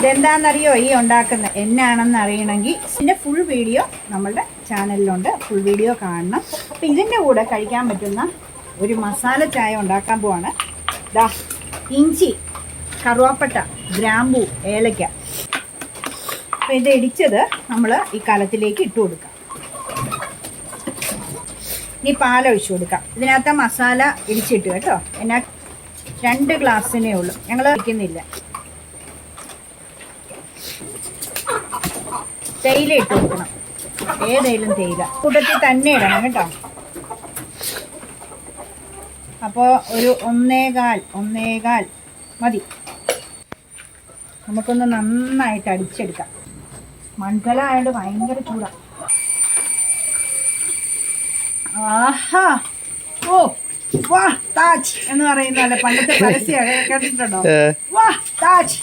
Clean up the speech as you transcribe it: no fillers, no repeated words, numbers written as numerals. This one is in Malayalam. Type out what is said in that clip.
ഇതെന്താണെന്നറിയോ ഈ ഉണ്ടാക്കുന്നത് എന്നാണെന്ന് അറിയണമെങ്കിൽ ഇതിൻ്റെ ഫുൾ വീഡിയോ നമ്മളുടെ ചാനലിലുണ്ട്. ഫുൾ വീഡിയോ കാണണം. അപ്പം ഇതിൻ്റെ കൂടെ കഴിക്കാൻ പറ്റുന്ന ഒരു മസാല ചായ ഉണ്ടാക്കാൻ പോവാണ്. ദാ ഇഞ്ചി, കറുവാപ്പട്ട, ഗ്രാമ്പൂ, ഏലക്ക. അപ്പം ഇത് ഇടിച്ചത് നമ്മൾ ഈ കലത്തിലേക്ക് ഇട്ട് കൊടുക്കാം. ഇനി പാലൊഴിച്ച് കൊടുക്കാം. ഇതിനകത്ത് മസാല ഇടിച്ചിട്ട് കേട്ടോ. എന്നാ 2 ഗ്ലാസ്സിനേ ഉള്ളൂ, ഞങ്ങൾ വയ്ക്കുന്നില്ല. തേയില ഇട്ട് കൊടുക്കണം, ഏതെങ്കിലും തേയില കൂട്ടത്തിൽ തന്നെ ഇടണം കേട്ടോ. അപ്പോൾ ഒരു 1.25 മതി. നമുക്കൊന്ന് നന്നായിട്ട് അടിച്ചെടുക്കാം. മൺകല ആയതുകൊണ്ട് ഭയങ്കര ചൂടാണ്. ആഹാ, ഓ വാ താജ് എന്ന് പറയുന്നല്ലേ പണ്ടത്തെ പരസ്യം കേട്ടിട്ടുണ്ടോ? വാ താജ്.